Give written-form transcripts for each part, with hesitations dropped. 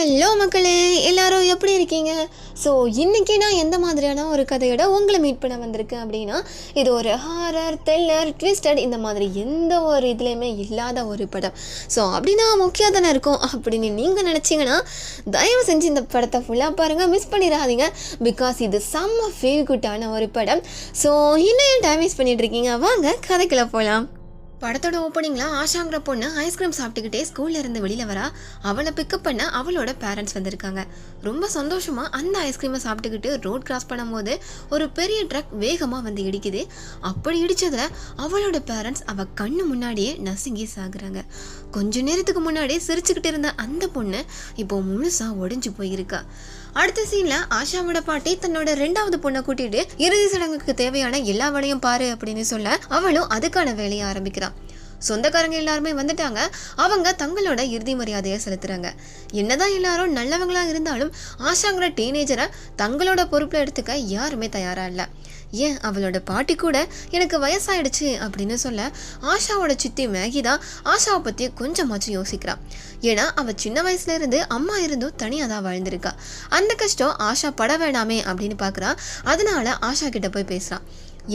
Hello மக்களே, எல்லாரும் எப்படி இருக்கீங்க? ஸோ இன்றைக்கி நான் எந்த மாதிரியான ஒரு கதையோட உங்களை மீட் பண்ண வந்திருக்கேன் அப்படின்னா, இது ஒரு ஹாரர், த்ரில்லர், ட்விஸ்டட் இந்த மாதிரி எந்த ஒரு இதுலேயுமே இல்லாத ஒரு படம். ஸோ அப்படின்னா முக்கிய தானே இருக்கும் அப்படின்னு நீங்கள் நினச்சிங்கன்னா தயவு செஞ்சு இந்த படத்தை ஃபுல்லாக பாருங்கள், மிஸ் பண்ணிடாதீங்க. பிகாஸ் இது செம்ம ஃபீல் குட்டான ஒரு படம். ஸோ இன்னும் டைம் வேஸ்ட் பண்ணிட்டு இருக்கீங்க, வாங்க கதைக்குள்ள போகலாம். படத்தோட ஓப்பனிங்கில் ஆஷாங்கிற பொண்ணு ஐஸ்கிரீம் சாப்பிட்டுக்கிட்டே ஸ்கூல்ல இருந்து வெளியில் வரா. அவளை பிக்கப் பண்ண அவளோட பேரண்ட்ஸ் வந்திருக்காங்க. ரொம்ப சந்தோஷமாக அந்த ஐஸ்கிரீமை சாப்பிட்டுக்கிட்டு ரோட் கிராஸ் பண்ணும்போது ஒரு பெரிய ட்ரக் வேகமாக வந்து இடிக்குது. அப்படி இடித்ததில் அவளோட பேரண்ட்ஸ் அவள் கண்ணு முன்னாடியே நசுங்கி சாகுறாங்க. கொஞ்ச நேரத்துக்கு முன்னாடி சிரிச்சுக்கிட்டு இருந்த அந்த பொண்ணு இப்போ முழுசாக ஒடிஞ்சு போயிருக்கா. அடுத்த சீனில் ஆஷாவோட பாட்டி தன்னோட 2வது பொண்ணை கூட்டிட்டு இறுதி சடங்குக்கு தேவையான எல்லா வேலையும் பாரு அப்படின்னு சொல்ல அவளும் அதுக்கான வேலையை ஆரம்பிக்கிறான். சொந்தக்காரங்க எல்லாருமே வந்துட்டாங்க. அவங்க தங்களோட இறுதி மரியாதையை செலுத்துறாங்க. என்னதான் எல்லாரும் நல்லவங்களா இருந்தாலும் ஆஷாங்கிற டீனேஜரை தங்களோட பொறுப்புல எடுத்துக்க யாருமே தயாரா இல்லை. ஏன் அவளோட பாட்டி கூட எனக்கு வயசாயிடுச்சு அப்படின்னு சொல்ல ஆஷாவோட சித்தி மேகி தான் ஆஷாவை பற்றி கொஞ்சமாச்சும் யோசிக்கிறான். ஏன்னா அவள் சின்ன வயசுல இருந்து அம்மா இருந்தும் தனியாக தான் வாழ்ந்திருக்கா. அந்த கஷ்டம் ஆஷா பட வேணாமே அப்படின்னு பார்க்குறா. அதனால ஆஷா கிட்ட போய் பேசுகிறான்.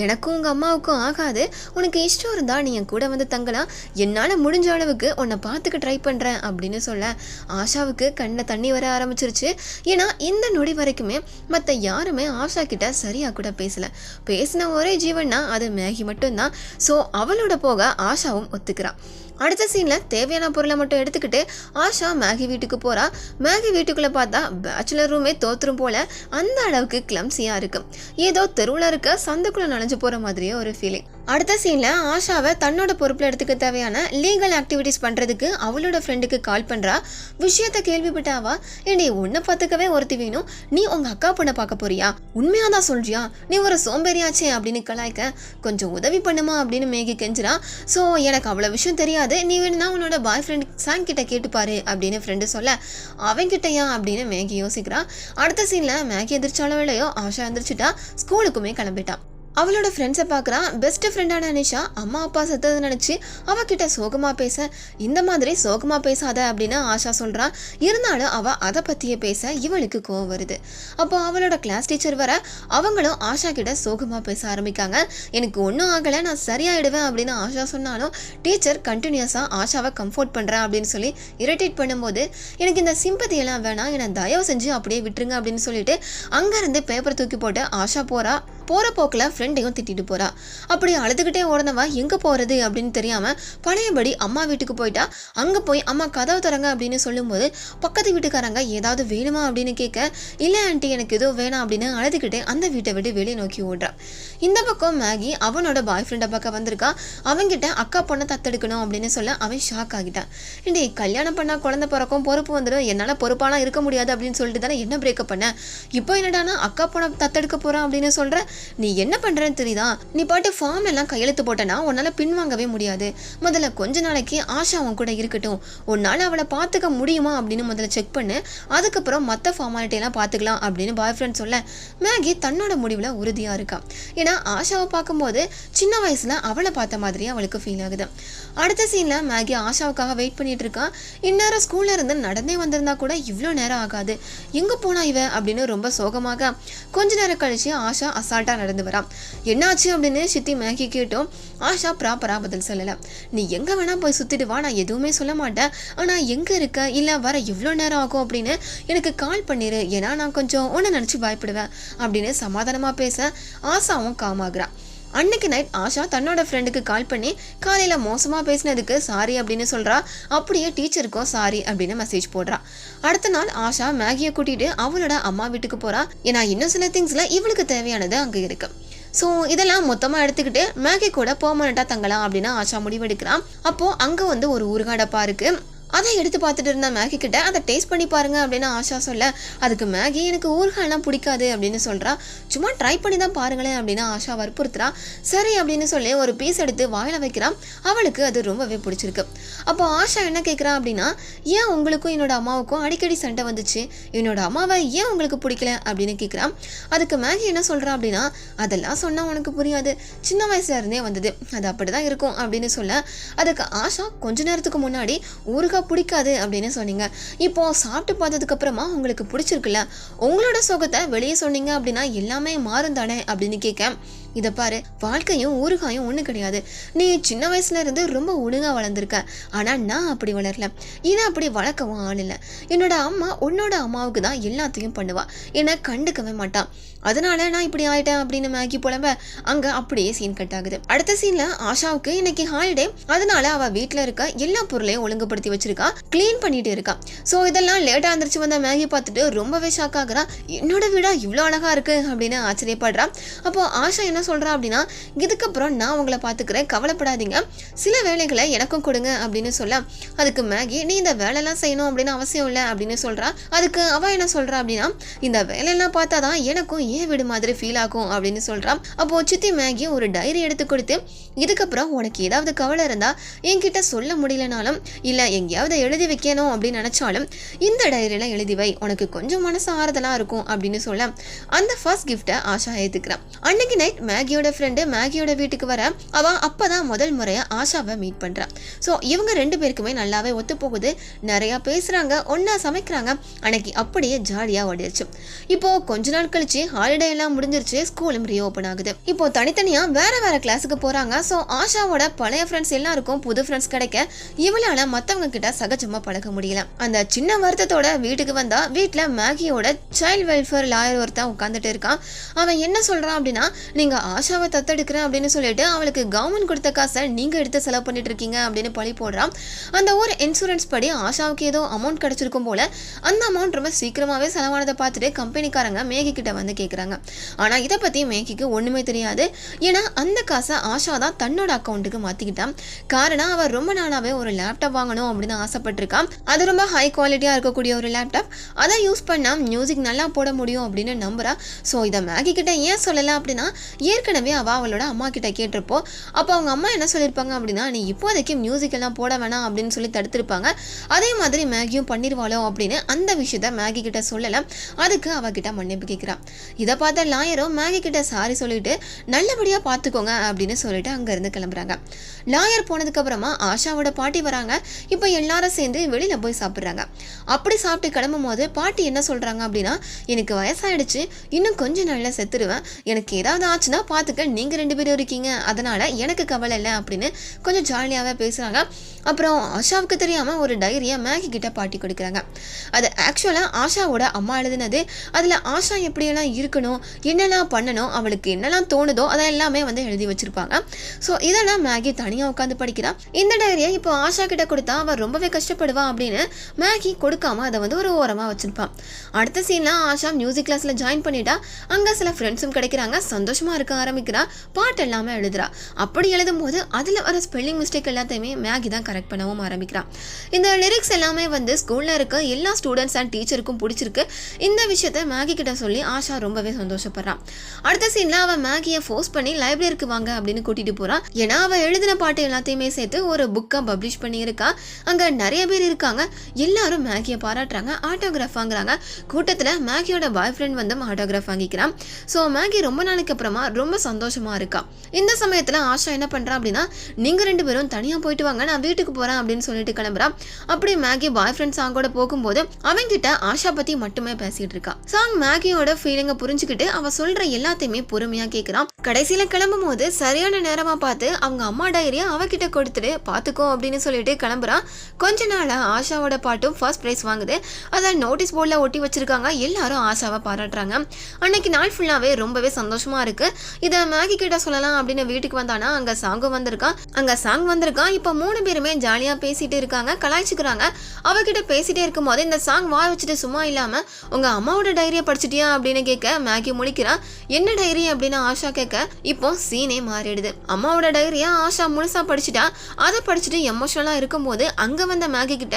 எனக்கும் உங்கள் அம்மாவுக்கும் ஆகாது, உனக்கு இஷ்டம் இருந்தால் நீ என் கூட வந்து தங்கலாம், என்னால் முடிஞ்ச அளவுக்கு உன்னை பார்த்துக்க ட்ரை பண்ணுறேன் அப்படின்னு சொல்ல ஆஷாவுக்கு கண்ணில் தண்ணி வர ஆரம்பிச்சிருச்சு. ஏன்னா இந்த நொடி வரைக்குமே மற்ற யாருமே ஆஷா கிட்ட சரியாக கூட பேசின ஒரே ஜீவன்னா அது மேகி மட்டும்தான். ஸோ அவளோட போக ஆஷாவும் ஒத்துக்கிறான். அடுத்த சீனில் தேவையான பொருளை மட்டும் எடுத்துக்கிட்டு ஆஷா மேகி வீட்டுக்கு போகிறா. மேகி வீட்டுக்குள்ளே பார்த்தா பேச்சுலர் ரூமே தோற்றுரும் போல் அந்த அளவுக்கு கிளம்ஸியாக இருக்கும். ஏதோ தெருவில் இருக்க சந்துக்குள்ளே நனைஞ்சு போகிற மாதிரியே ஒரு ஃபீலிங். அடுத்த சீனில் ஆஷாவை தன்னோட பொறுப்பில் எடுத்துக்க தேவையான லீகல் ஆக்டிவிட்டீஸ் பண்ணுறதுக்கு அவளோட ஃப்ரெண்டுக்கு கால் பண்ணுறா. விஷயத்தை கேள்விப்பட்டாவா, ஏண்டி உன்னை பார்த்துக்கவே ஒருத்தி வேணும், நீ உங்கள் அக்கா பொண்ணை பார்க்க போறியா, உண்மையாக தான் சொல்றியா, நீ ஒரு சோம்பேறியாச்சே அப்படின்னு கலாய்க்க கொஞ்சம் உதவி பண்ணுமா அப்படின்னு மேகி கெஞ்சுறா. ஸோ எனக்கு அவ்வளோ விஷயம் தெரியாது, நீ வேணும்னா உன்னோட பாய் ஃப்ரெண்ட் சாங் கிட்ட கேட்டுப்பாரு அப்படின்னு ஃப்ரெண்டு சொல்ல அவன்கிட்டயா அப்படின்னு மேகி யோசிக்கிறா. அடுத்த சீனில் மேகி எதிர்ச்சாலும் இல்லையோ ஆஷா எந்திரிச்சிட்டா, ஸ்கூலுக்குமே கிளம்பிட்டான். அவளோட ஃப்ரெண்ட்ஸை பார்க்குறான். பெஸ்ட் ஃப்ரெண்டான நிஷா அம்மா அப்பா செத்ததை நினச்சி அவகிட்ட சோகமாக பேச, இந்த மாதிரி சோகமாக பேசாத அப்படின்னு ஆஷா சொல்கிறான். இருந்தாலும் அவள் அதை பற்றியே பேச இவளுக்கு கோவம் வருது. அப்போ அவளோட கிளாஸ் டீச்சர் வர அவங்களும் ஆஷா கிட்ட சோகமாக பேச ஆரம்பிக்காங்க. எனக்கு ஒன்றும் ஆகலை, நான் சரியாயிடுவேன் அப்படின்னு ஆஷா சொன்னாலும் டீச்சர் கண்டினியூஸாக ஆஷாவை கம்ஃபோர்ட் பண்ணுறேன் அப்படின்னு சொல்லி இரிட்டேட் பண்ணும்போது எனக்கு இந்த சிம்பதியெல்லாம் வேணாம், என்னை தயவு செஞ்சு அப்படியே விட்டுருங்க அப்படின்னு சொல்லிட்டு அங்கேருந்து பேப்பர் தூக்கி போட்டு ஆஷா போகிற போக்கில் ஃப்ரெண்டையும் திட்டிட்டு போறா. அப்படி அழுதுகிட்டே ஓடனவா எங்கே போகிறது அப்படின்னு தெரியாமல் பழையபடி அம்மா வீட்டுக்கு போயிட்டா. அங்கே போய் அம்மா கதவு தரங்க அப்படின்னு சொல்லும்போது பக்கத்து வீட்டுக்காரங்க ஏதாவது வேணுமா அப்படின்னு கேட்க, இல்லை ஆண்டி எனக்கு எதுவும் வேணாம் அப்படின்னு அழுதுகிட்டே அந்த வீட்டை விட்டு வெளியே நோக்கி ஓடுறா. இந்த பக்கம் மேகி அவனோட பாய் ஃப்ரெண்டை பக்கம் வந்திருக்கா. அவங்கிட்ட அக்கா பொண்ணை தத்தெடுக்கணும் அப்படின்னு சொல்ல அவன் ஷாக் ஆகிட்டான். ஏண்டி கல்யாணம் பண்ணால் குழந்தை பிறக்கும், பொறுப்பு வந்துடும், என்னால் பொறுப்பாலாம் இருக்க முடியாது அப்படின்னு சொல்லிட்டு தானே என்ன பிரேக்கப் பண்ண, இப்போ என்னடானா அக்கா பொண்ணை தத்தெடுக்க போகிறான் அப்படின்னு சொல்கிற, நீ என்ன பண்ணுறேன்னு தெரியுதா, நீ பாட்டு ஃபார்ம் எல்லாம் கையெழுத்து போட்டனா உன்னால் பின்வாங்கவே முடியாது, முதல்ல கொஞ்ச நாளைக்கு ஆஷா உன் கூட இருக்கட்டும், உன்னால் அவளை பார்த்துக்க முடியுமா அப்படின்னு முதல்ல செக் பண்ணு, அதுக்கப்புறம் மற்ற ஃபார்மாலிட்டியெல்லாம் பார்த்துக்கலாம் அப்படின்னு பாய் ஃப்ரெண்ட் சொல்ல மேகி தன்னோட முடிவில் உறுதியாக இருக்கா. ஏன்னா ஆஷாவை பார்க்கும்போது சின்ன வயசில் அவளை பார்த்த மாதிரியே அவளுக்கு ஃபீல் ஆகுது. அடுத்த சீனில் மேகி ஆஷாவுக்காக வெயிட் பண்ணிட்டு இருக்கான். இந்நேரம் ஸ்கூல்ல இருந்து நடந்தே வந்திருந்தா கூட இவ்வளோ நேரம் ஆகாது, எங்கே போனா இவ அப்படின்னு ரொம்ப சோகமாக கொஞ்ச நேரம் கழிச்சு ஆஷா அசால்ட்டாக நடந்து வரான். என்னாச்சு அப்படின்னு சித்தி மேகி கேட்டோம். ஆஷா ப்ராப்பராக பதில் சொல்லலை. நீ எங்கே வேணா போய் சுற்றிட்டு வா, நான் எதுவுமே சொல்ல மாட்டேன், ஆனால் எங்கே இருக்க இல்லை வர எவ்வளோ நேரம் ஆகும் அப்படின்னு எனக்கு கால் பண்ணிடு, ஏன்னா நான் கொஞ்சம் உன்னை நினச்சி பயப்படுவேன் அப்படின்னு சமாதானமாக பேச ஆஷாவும் காமாகிறான். அன்னைக்கு நைட் ஆஷா தன்னோட ஃப்ரெண்டுக்கு கால் பண்ணி காலையில் மோசமாக பேசினதுக்கு சாரி அப்படின்னு சொல்கிறா. அப்படியே டீச்சருக்கும் சாரி அப்படின்னு மெசேஜ் போடுறா. அடுத்த நாள் ஆஷா மேகியை கூட்டிகிட்டு அவளோட அம்மா வீட்டுக்கு போகிறா. ஏன்னா இன்னும் சில திங்ஸில் இவளுக்கு தேவையானது அங்கே இருக்கு. ஸோ இதெல்லாம் மொத்தமாக எடுத்துக்கிட்டு மேகி கூட பெர்மனெண்ட்டாக தங்கலாம் அப்படின்னு ஆஷா முடிவெடுக்கிறான். அப்போது அங்கே வந்து ஒரு ஊறுகாடப்பா இருக்குது. அதை எடுத்து பார்த்துட்டு இருந்த மேகி கிட்ட அதை டேஸ்ட் பண்ணி பாருங்க அப்படின்னு ஆஷா சொல்ல அதுக்கு மேகி எனக்கு ஊறுகாயெல்லாம் பிடிக்காது அப்படின்னு சொல்கிறா. சும்மா ட்ரை பண்ணி தான் பாருங்களேன் அப்படின்னு ஆஷா வற்புறுத்துறா. சரி அப்படின்னு சொல்லி ஒரு பீஸ் எடுத்து வாயில் வைக்கிறான். அவளுக்கு அது ரொம்பவே பிடிச்சிருக்கு. அப்போ ஆஷா என்ன கேட்குறா அப்படின்னா, ஏன் உங்களுக்கும் என்னோட அம்மாவுக்கும் அடிக்கடி சண்டை வந்துச்சு, என்னோட அம்மாவை ஏன் உங்களுக்கு பிடிக்கல அப்படின்னு கேட்குறான். அதுக்கு மேகி என்ன சொல்கிறா அப்படின்னா, அதெல்லாம் சொன்னால் உனக்கு புரியாது, சின்ன வயசுல இருந்தே வந்தது, அது அப்படி தான் இருக்கும் அப்படின்னு சொல்ல அதுக்கு ஆஷா கொஞ்ச நேரத்துக்கு முன்னாடி ஊறுகாய் அவ்வளோக்கா பிடிக்காது அப்படின்னு சொன்னீங்க. இப்போ சாப்பிட்டு பார்த்ததுக்கு அப்புறமா உங்களுக்கு பிடிச்சிருக்குல்ல, உங்களோட சோகத்தை வெளியே சொன்னீங்க அப்படின்னா எல்லாமே மாறும் தானே அப்படின்னு கேட்க, இதை பாரு, வாழ்க்கையும் ஊறுகாயும் ஒன்றும் கிடையாது. நீ சின்ன வயசுல இருந்து ரொம்ப ஒழுங்கா வளர்ந்துருக்க. ஆனால் நான் அப்படி வளரல. இதை அப்படி வளர்க்கவும் ஆள் இல்லை. என்னோட அம்மா உன்னோட அம்மாவுக்கு தான் எல்லாத்தையும் பண்ணுவா, என்னை கண்டுக்கவே மாட்டான். அதனால நான் இப்படி ஆயிட்டேன் அப்படின்னு மேகி புலம்ப அங்கே அப்படியே சீன் கட் ஆகுது. அடுத்த சீன்ல ஆஷாவுக்கு இன்னைக்கு ஹாலிடே, அதனால அவள் வீட்டில் இருக்க எல்லா பொருளையும் ஒழுங்குபடுத்தி வச்சிருக்கா, கிளீன் பண்ணிட்டு இருக்கா. ஸோ இதெல்லாம் லேட்டாக இருந்துச்சு வந்த மேகி பார்த்துட்டு ரொம்பவே ஷாக் ஆகுறா. என்னோட வீடா இவ்வளோ அழகா இருக்கு அப்படின்னு ஆச்சரியப்படுறா. அப்போ ஆஷா என்ன சொல்றா அப்படின்னா, இதுக்கப்புறம் நான் உங்களை பார்த்துக்கிறேன், கவலைப்படாதீங்க, சில வேலைகளை எனக்கும் கொடுங்க அப்படின்னு சொல்ல, அதுக்கு மேகி நீ இந்த வேலையெல்லாம் செய்யணும் அப்படின்னு அவசியம் இல்லை அப்படின்னு சொல்றா. அதுக்கு அவ என்ன சொல்றா அப்படின்னா, இந்த வேலையெல்லாம் பார்த்தாதான் எனக்கும் ஏன் வீடு மாதிரி ஃபீல் ஆகும் அப்படின்னு சொல்றா. அப்போ சித்தி மேகி ஒரு டைரி எடுத்து கொடுத்து, இதுக்கப்புறம் உனக்கு ஏதாவது கவலை இருந்தா என்கிட்ட சொல்ல முடியலனாலும் இல்லை எங்கேயாவது எழுதி வைக்கணும் அப்படின்னு நினைச்சாலும் இந்த டைரியில எழுதி வை, உனக்கு கொஞ்சம் மனசு ஆறுதலா இருக்கும் அப்படின்னு சொல்ல அந்த ஃபர்ஸ்ட் கிஃப்டை ஆஷா ஏத்துக்கிறான். அன்னைக்கு நைட் மேகியோட ஃப்ரெண்டு மேகியோட வீட்டுக்கு வர அவ அப்பதான் முதல் முறையா ஆஷாவை மீட் பண்றான். ஸோ இவங்க ரெண்டு பேருக்குமே நல்லாவே ஒத்து போகுது, நிறைய பேசுறாங்க, ஒன்னா சமைக்கிறாங்க. அன்னைக்கு அப்படியே ஜாலியா ஓடிடுச்சு. இப்போ கொஞ்ச நாள் கழிச்சு ஹாலிடே எல்லாம் முடிஞ்சிருச்சு, ஸ்கூலும் ரீஓபன் ஆகுது. இப்போ தனித்தனியா வேற வேற கிளாஸுக்கு போறாங்க. ஸோ ஆஷாவோட பழைய ஃப்ரெண்ட்ஸ் எல்லாருக்கும் புது ஃப்ரெண்ட்ஸ் கிடைக்க இவளால மத்தவங்க கிட்ட சகஜமா பழக முடியல. அந்த சின்ன வருத்தத்தோட வீட்டுக்கு வந்தா வீட்டுல மேகியோட சைல்ட் வெல்ஃபேர் லாயர் ஒருத்தன் உட்காந்துட்டு இருக்கான். அவன் என்ன சொல்றான் அப்படின்னா, நீங்க ஆஷாவை தத்தெடுக்கிறேன் அப்படின்னு சொல்லிட்டு அவளுக்கு கவர்மெண்ட் கொடுத்த காசை நீங்க எடுத்து செலவு பண்ணிட்டு இருக்கீங்க அப்படின்னு பழி போடுறான். அந்த ஒரு இன்சூரன்ஸ் படி ஆஷாவுக்கு ஏதோ அமௌண்ட் கிடைச்சிருக்கும் போல, அந்த அமௌண்ட் ரொம்ப சீக்கிரமாவே செலவானதை பார்த்துட்டு கம்பெனிக்காரங்க மேகி கிட்ட வந்து கேட்குறாங்க. ஆனா இதை பத்தி மேகிக்கு ஒண்ணுமே தெரியாது. ஏன்னா அந்த காசை ஆஷா தான் தன்னோட அக்கௌண்ட்டுக்கு மாத்திக்கிட்டான். காரணம் அவ ரொம்ப நாளாவே ஒரு லேப்டாப் வாங்கணும் அப்படின்னு ஆசைப்பட்டிருக்கான். அது ரொம்ப ஹை குவாலிட்டியா இருக்கக்கூடிய ஒரு லேப்டாப், அதை யூஸ் பண்ணா மியூசிக் நல்லா போட முடியும் அப்படின்னு நம்புறா. ஸோ இதை மேகி கிட்ட ஏன் சொல்லல அப்படின்னா, ஏற்கனவே அவளோட அம்மா கிட்ட கேட்டிருப்போம். அப்போ அவங்க அம்மா என்ன சொல்லியிருப்பாங்க அப்படின்னா, நீ இப்போதைக்கு மியூசிக் எல்லாம் போட வேணாம் அப்படின்னு சொல்லி தடுத்திருப்பாங்க. அதே மாதிரி மேகியும் பண்ணிடுவாளோ அப்படின்னு அந்த விஷயத்த மேகி கிட்ட சொல்லல. அதுக்கு அவகிட்ட மன்னிப்பு கேட்கிறான். இதை பார்த்த லாயரும் மேகி கிட்ட சாரி சொல்லிட்டு நல்லபடியா பார்த்துக்கோங்க அப்படின்னு சொல்லிட்டு அங்க இருந்து கிளம்புறாங்க. லாயர் போனதுக்கு அப்புறமா ஆஷாவோட பாட்டி வராங்க. இப்போ எல்லாரும் சேர்ந்து வெளியில போய் சாப்பிட்றாங்க. அப்படி சாப்பிட்டு கிளம்பும் போது பாட்டி என்ன சொல்றாங்க அப்படின்னா, எனக்கு வயசாயிடுச்சு, இன்னும் கொஞ்ச நாள்ல செத்துருவேன், எனக்கு ஏதாவது ஆச்சுன்னா பார்த்துக்க நீங்க ரெண்டு பேரும் இருக்கீங்க, அதனால எனக்கு கவலை இல்லை அப்படின்னு கொஞ்சம் ஜாலியாகவே பேசுறாங்க. அப்புறம் ஆஷாவுக்கு தெரியாம ஒரு டைரியை மேகி கிட்ட பாட்டி கொடுக்குறாங்க. அது ஆக்சுவலா ஆஷாவோட அம்மா எழுதினது. அதுல ஆஷா எப்படியெல்லாம் இருக்கணும், என்னெல்லாம் பண்ணணும், அவளுக்கு என்னெல்லாம் தோணுதோ அதை எல்லாமே வந்து எழுதி வச்சிருப்பாங்க. ஸோ இதெல்லாம் மேகி தனியா உட்காந்து படிக்கிறா. இந்த டைரியை இப்போ ஆஷா கிட்ட கொடுத்தா அவள் ரொம்பவே கஷ்டப்படுவா அப்படின்னு மேகி கொடுக்காம அதை வந்து ஒரு ஓரமா வச்சிருப்பான். அடுத்த சீன்ல ஆஷா மியூசிக் கிளாஸ்ல ஜாயின் பண்ணிட்டா. அங்க சில ஃப்ரெண்ட்ஸும் கிடைக்கிறாங்க, சந்தோஷமா இருக்க ஆரம்பிக்கிறா, பாட்டு எல்லாமே எழுதுறா. அப்படி எழுதும் போது அதுல வர ஸ்பெல்லிங் மிஸ்டேக் எல்லாத்தையுமே மேகி தான் கரெக்ட் பண்ணவும் ஆரம்பிக்கிறான். இந்த லிரிக்ஸ் எல்லாமே வந்து ஸ்கூல்ல இருக்க எல்லா ஸ்டூடெண்ட்ஸ் அண்ட் டீச்சருக்கும் பிடிச்சிருக்கு. இந்த விஷயத்த மேகி கிட்ட சொல்லி ஆஷா ரொம்பவே சந்தோஷப்படுறான். அடுத்த சீன்ல அவன் மேகியை ஃபோர்ஸ் பண்ணி லைப்ரரிக்கு வாங்க அப்படின்னு கூட்டிட்டு போறான். ஏன்னா அவ எழுதின பாட்டு எல்லாத்தையுமே சேர்த்து ஒரு புக்கை பப்ளிஷ் பண்ணி இருக்கா. அங்க நிறைய பேர் இருக்காங்க, எல்லாரும் மேகியை பாராட்டுறாங்க, ஆட்டோகிராஃப் வாங்குறாங்க. கூட்டத்துல மேகியோட பாய் ஃப்ரெண்ட் வந்து ஆட்டோகிராஃப் வாங்கிக்கிறான். ஸோ மேகி ரொம்ப நாளைக்கு அப்புறமா ரொம்ப சந்தோஷமா இருக்கா. இந்த சமயத்துல ஆஷா என்ன பண்றா அப்படின்னா, நீங்க ரெண்டு பேரும் தனியா போயிட்டு வாங்க, நான் வீட்டுக்கு போறேன் அப்படின்னு சொல்லிட்டு கிளம்புறான். அப்படி மேகி பாய் ஃப்ரெண்ட் சாங்கோட போகும்போது அவங்கிட்ட ஆஷா பத்தி மட்டுமே பேசிட்டு இருக்கா. சாங் மேகியோட ஃபீலிங்கை புரிஞ்சுக்கிட்டு அவ சொல்ற எல்லாத்தையுமே பொறுமையா கேட்கிறான். கடைசியில கிளம்பும் போது சரியான நேரமா பார்த்து அவங்க அம்மா டைரியை அவகிட்ட கொடுத்துட்டு பாத்துக்கோ அப்படின்னு சொல்லிட்டு கிளம்புறான். கொஞ்ச நாளா ஆஷாவோட பாட்டும் ஃபர்ஸ்ட் பிரைஸ் வாங்குது. அதை நோட்டீஸ் போர்டில் ஒட்டி வச்சிருக்காங்க. எல்லாரும் ஆஷாவை பாராட்டுறாங்க. அன்னைக்கு நாள் ஃபுல்லாவே ரொம்பவே சந்தோஷமா இருக்கு. இதை மேகி கிட்ட சொல்லலாம் அப்படின்னு வீட்டுக்கு வந்தானா அங்க சாங் வந்திருக்கான். இப்போ 3 பேருமே ஜாலியா பேசிட்டு இருக்காங்க, கலாய்ச்சிக்கிறாங்க. அவகிட்ட பேசிட்டே இருக்கும் போது இந்த சாங் வாய் வச்சுட்டு சும்மா இல்லாம உங்க அம்மாவோட டைரியை படிச்சிட்டியா அப்படின்னு கேட்க மேகி முழிக்கிறான். என்ன டைரி அப்படின்னு ஆஷா கேட்க இப்போ சீனே மாறிடுது. அம்மாவோட டைரியா ஆஷா முழுசா படிச்சுட்டா. அதை படிச்சுட்டு எமோஷனலா இருக்கும்போது அங்க வந்த மேகி கிட்ட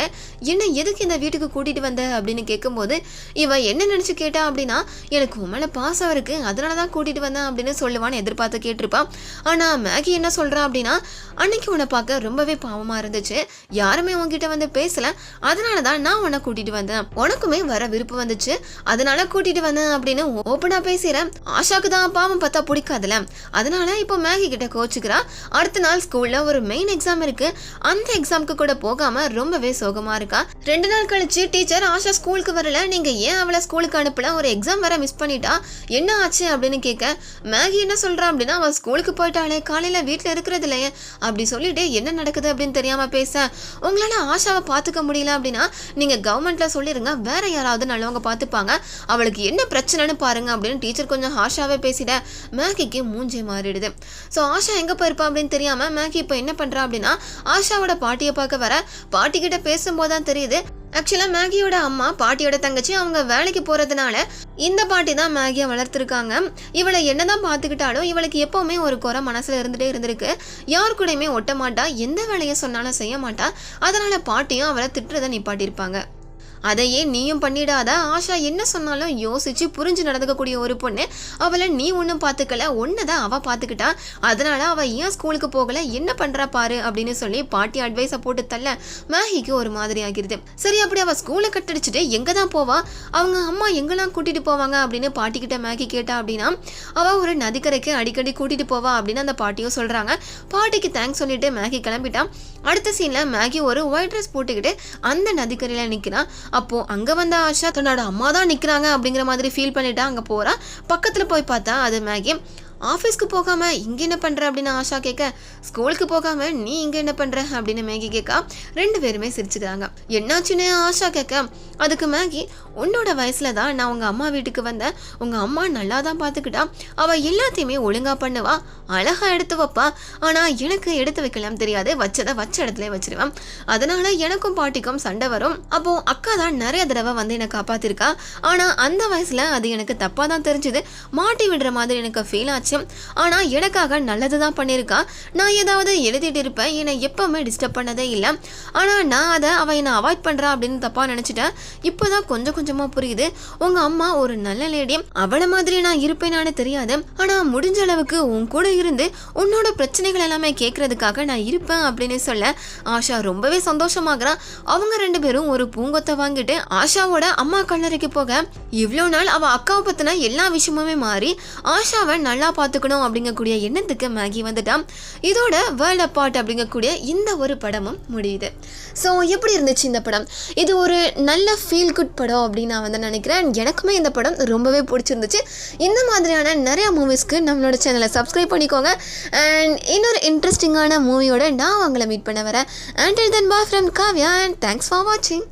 என்ன எதுக்கு இந்த வீட்டுக்கு கூட்டிட்டு வந்த அப்படின்னு கேட்கும்போது இவ என்ன நினைச்சு கேட்டா அப்படின்னா, எனக்கு உன் மேல பாசம் இருக்கு, அதனாலதான் கூட்டிட்டு வந்தேன் அப்படின்னு சொல்லுவான்னு எதிர்பார்த்து கேட்டிருப்பான். ஆனால் மேகி என்ன சொல்கிறா அப்படின்னா, அன்னைக்கு உன்னை பார்க்க ரொம்பவே பாவமாக இருந்துச்சு, யாருமே உன்கிட்ட வந்து பேசல, அதனால தான் நான் உன்னை கூட்டிட்டு வந்தேன், உனக்குமே வர விருப்பம் வந்துச்சு அதனால கூட்டிட்டு வந்தேன் அப்படின்னு ஓப்பனாக பேசுகிறேன். ஆஷாக்கு தான் பாவம் பார்த்தா பிடிக்காதுல, அதனால இப்போ மேகி கிட்ட கோச்சுக்கிறா. அடுத்த நாள் ஸ்கூலில் ஒரு மெயின் எக்ஸாம் இருக்கு, அந்த எக்ஸாமுக்கு கூட போகாம ரொம்பவே சோகமாக இருக்கா. 2 நாள் கழிச்சு டீச்சர் ஆஷா ஸ்கூலுக்கு வரல, நீங்கள் ஏன் அவளை ஸ்கூலுக்கு அனுப்பல, ஒரு எக்ஸாம் வர மிஸ் பண்ணிட்டா, என்ன ஆச்சு அப்படின்னு கேட்க மேகி என்ன சொல்கிறா அப்படின்னா, அவள் ஸ்கூலுக்கு போயிட்டாலே, காலையில் வீட்டில் இருக்கிறது இல்லையே அப்படி சொல்லிட்டு என்ன நடக்குது அப்படின்னு தெரியாமல் பேச, உங்களால் ஆஷாவை பார்த்துக்க முடியல அப்படின்னா நீங்கள் கவர்மெண்ட்டில் சொல்லிடுங்க, வேற யாராவது நல்லவங்க பார்த்துப்பாங்க, அவளுக்கு என்ன பிரச்சனைன்னு பாருங்க அப்படின்னு டீச்சர் கொஞ்சம் ஹாஷாவே பேசிட மேகிக்கு மூஞ்சே மாறிடுது. ஸோ ஆஷா எங்கே போயிருப்பா அப்படின்னு தெரியாமல் மேகி இப்போ என்ன பண்ணுறா அப்படின்னா, ஆஷாவோட பாட்டியை பார்க்க வர, பாட்டிக்கிட்ட பேசும்போது தான் தெரியுது ஆக்சுவலாக மேகியோட அம்மா பாட்டியோட தங்கச்சி அவங்க வேலைக்கு போகிறதுனால இந்த பாட்டி தான் மேகியை வளர்த்துருக்காங்க. இவளை என்னதான் பார்த்துக்கிட்டாலும் இவளுக்கு எப்போவுமே ஒரு குறை மனசில் இருந்துகிட்டே இருந்திருக்கு, யார் கூடயுமே ஒட்ட மாட்டா, எந்த வேலையை சொன்னாலும் செய்ய மாட்டா, அதனால் பாட்டியும் அவளை திட்டுறதை நிப்பாட்டியிருப்பாங்க. அதையே நீயும் பண்ணிடாத, ஆஷா என்ன சொன்னாலும் யோசிச்சு புரிஞ்சு நடந்துக்கக்கூடிய ஒரு பொண்ணு, அவளை நீ ஒன்றும் பார்த்துக்கல, ஒன்று தான் அவள் பார்த்துக்கிட்டா, அதனால அவள் ஏன் ஸ்கூலுக்கு போகலை, என்ன பண்ணுறா பாரு அப்படின்னு சொல்லி பாட்டி அட்வைஸை போட்டு தள்ள மேகிக்கு ஒரு மாதிரி ஆகிருது. சரி, அப்படி அவள் ஸ்கூலை கட்டடிச்சுட்டு எங்கே தான் போவா, அவங்க அம்மா எங்கெல்லாம் கூட்டிகிட்டு போவாங்க அப்படின்னு பாட்டிக்கிட்ட மேகி கேட்டா அப்படின்னா, அவள் ஒரு நதிக்கரைக்கு அடிக்கடி கூட்டிகிட்டு போவா அப்படின்னு அந்த பாட்டியும் சொல்கிறாங்க. பாட்டிக்கு தேங்க்ஸ் சொல்லிட்டு மேகி கிளம்பிட்டான். அடுத்த சீனில் மேகி ஒரு ஒயிட் ட்ரெஸ் போட்டுக்கிட்டு அந்த நதிக்கரையில் நிற்கிறான். அப்போ அங்கே வந்த ஆஷா தன்னோட அம்மா தான் நிற்கிறாங்க அப்படிங்கிற மாதிரி ஃபீல் பண்ணிட்டா அங்கே போகிறா. பக்கத்தில் போய் பார்த்தா அது மேகி. ஆஃபீஸ்க்கு போகாமல் இங்கே என்ன பண்ணுற அப்படின்னு ஆஷா கேட்க, ஸ்கூலுக்கு போகாமல் நீ இங்கே என்ன பண்ணுற அப்படின்னு மேகி கேட்கா. 2 பேருமே சிரிச்சுக்கிறாங்க. என்னாச்சுன்னு ஆஷா கேட்க, அதுக்கு மேகி, உன்னோட வயசில் தான் நான் உங்கள் அம்மா வீட்டுக்கு வந்தேன், உங்கள் அம்மா நல்லா தான் பார்த்துக்கிட்டா, அவள் எல்லாத்தையுமே ஒழுங்காக பண்ணுவா, அழகாக எடுத்து வைப்பா, ஆனால் எனக்கு எடுத்து வைக்கலாம் தெரியாது, வச்சதை வச்ச இடத்துல வச்சிருவேன், அதனால எனக்கும் பாட்டிக்கும் சண்டை வரும். அப்போது அக்கா தான் நிறைய தடவை வந்து என்னை காப்பாற்றிருக்கா, ஆனால் அந்த வயசில் அது எனக்கு தப்பாக தான் தெரிஞ்சுது, மாட்டி விடுற மாதிரி எனக்கு ஃபீல் ஆச்சு, ஆனால் எனக்காக நல்லது தான் பண்ணியிருக்கா, நான் ஏதாவது எழுதிட்டு இருப்பேன், என்னை எப்பவுமே டிஸ்டர்ப் பண்ணதே இல்லை, ஆனால் நான் அதை அவள் என்னை அவாய்ட் பண்ணுறா அப்படின்னு தப்பாக நினச்சிட்டேன், இப்போதான் கொஞ்சம் கொஞ்சமாக புரியுது, உங்கள் அம்மா ஒரு நல்ல லேடி, அவளை மாதிரி நான் இருப்பேனான்னு தெரியாது, ஆனால் முடிஞ்ச அளவுக்கு உன் கூட இருந்து உன்னோட பிரச்சனைகள் எல்லாமே கேட்கறதுக்காக நான் இருப்பேன் அப்படின்னு சொல்ல ஆஷா ரொம்பவே சந்தோஷமாகறா. அவங்க 2 பேரும் ஒரு பூங்கொத்தை வாங்கிட்டு ஆஷாவோட அம்மா கல்லறைக்கு போக, இவ்வளோ நாள் அவள் அக்காவை பற்றின எல்லா விஷயமுமே மாறி ஆஷாவை நல்லா பார்த்துக்கணும் அப்படிங்கக்கூடிய எண்ணத்துக்கு மேகி வந்துட்டான். இதோட வேர்ல்ட் அப்பார்ட் அப்படிங்கக்கூடிய இந்த ஒரு படமும் முடியுது. ஸோ எப்படி இருந்துச்சு இந்த படம்? இது ஒரு நல்ல ஃபீல் குட் படம் அப்படின்னு நான் வந்து நினைக்கிறேன். எனக்குமே இந்த படம் ரொம்பவே பிடிச்சிருந்துச்சு. இந்த மாதிரியான நிறைய மூவிஸ்க்கு நம்மளோட சேனலை சப்ஸ்கிரைப் பண்ணிக்கோங்க. அண்ட் இன்னொரு இன்ட்ரெஸ்டிங்கான மூவியோட நான் உங்களை மீட் பண்ண வரேன். Until then, bye from Kavya and thanks for watching.